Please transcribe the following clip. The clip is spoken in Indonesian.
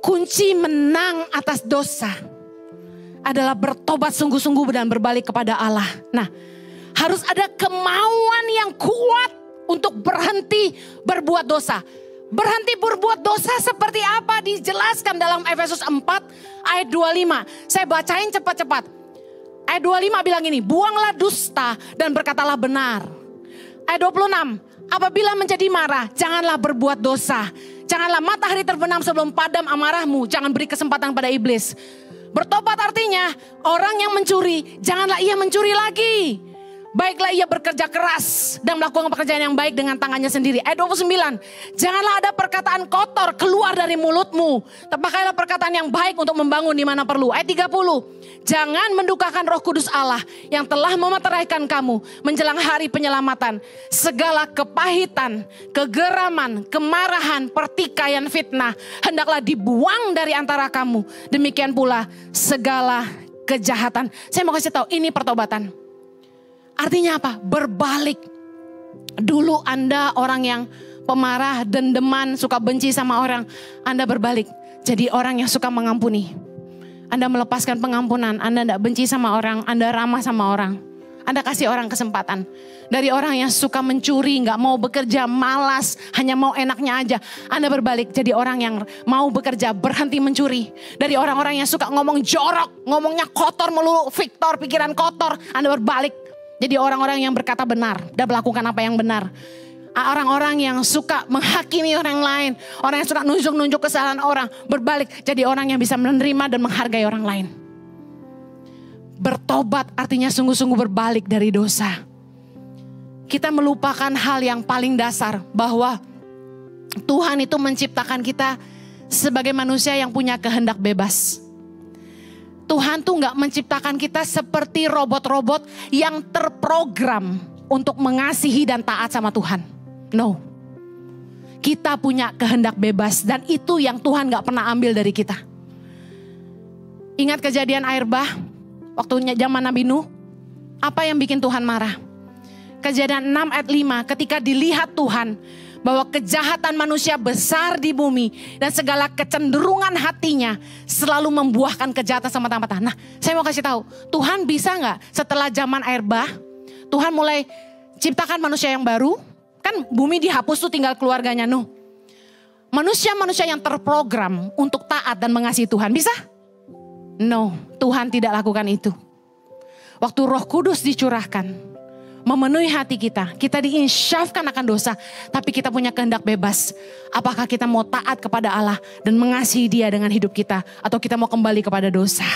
Kunci menang atas dosa adalah bertobat sungguh-sungguh dan berbalik kepada Allah. Nah, harus ada kemauan yang kuat untuk berhenti berbuat dosa. Berhenti berbuat dosa seperti apa dijelaskan dalam Efesus 4 ayat 25. Saya bacain cepat-cepat. Ayat 25 bilang ini, buanglah dusta dan berkatalah benar. Ayat 26, apabila menjadi marah, janganlah berbuat dosa. Janganlah matahari terbenam sebelum padam amarahmu. Jangan beri kesempatan pada iblis. Bertobat artinya, orang yang mencuri, janganlah ia mencuri lagi. Baiklah ia bekerja keras dan melakukan pekerjaan yang baik dengan tangannya sendiri. Ayat 29, janganlah ada perkataan kotor keluar dari mulutmu. Pakailah perkataan yang baik untuk membangun di mana perlu. Ayat 30, jangan mendukakan Roh Kudus Allah yang telah memeteraikan kamu menjelang hari penyelamatan. Segala kepahitan, kegeraman, kemarahan, pertikaian, fitnah hendaklah dibuang dari antara kamu. Demikian pula segala kejahatan. Saya mau kasih tahu, ini pertobatan. Artinya apa? Berbalik. Dulu Anda orang yang pemarah, dendeman, suka benci sama orang. Anda berbalik. Jadi orang yang suka mengampuni. Anda melepaskan pengampunan. Anda tidak benci sama orang. Anda ramah sama orang. Anda kasih orang kesempatan. Dari orang yang suka mencuri, gak mau bekerja, malas, hanya mau enaknya aja. Anda berbalik jadi orang yang mau bekerja, berhenti mencuri. Dari orang-orang yang suka ngomong jorok, ngomongnya kotor melulu, Victor, pikiran kotor. Anda berbalik. Jadi orang-orang yang berkata benar dan melakukan apa yang benar. Orang-orang yang suka menghakimi orang lain. Orang yang suka nunjuk-nunjuk kesalahan orang. Berbalik jadi orang yang bisa menerima dan menghargai orang lain. Bertobat artinya sungguh-sungguh berbalik dari dosa. Kita melupakan hal yang paling dasar. Bahwa Tuhan itu menciptakan kita sebagai manusia yang punya kehendak bebas. Tuhan tuh gak menciptakan kita seperti robot-robot yang terprogram untuk mengasihi dan taat sama Tuhan. No. Kita punya kehendak bebas dan itu yang Tuhan gak pernah ambil dari kita. Ingat kejadian air bah waktu zaman Nabi Nuh? Apa yang bikin Tuhan marah? Kejadian 6 ayat 5, ketika dilihat Tuhan bahwa kejahatan manusia besar di bumi dan segala kecenderungan hatinya selalu membuahkan kejahatan semata-mata. Nah, saya mau kasih tahu, Tuhan bisa nggak setelah zaman air bah, Tuhan mulai ciptakan manusia yang baru, kan bumi dihapus tuh tinggal keluarganya Nuh. Manusia-manusia yang terprogram untuk taat dan mengasihi Tuhan, bisa? No, Tuhan tidak lakukan itu. Waktu Roh Kudus dicurahkan, memenuhi hati kita, kita diinsyafkan akan dosa, tapi kita punya kehendak bebas. Apakah kita mau taat kepada Allah dan mengasihi Dia dengan hidup kita, atau kita mau kembali kepada dosa?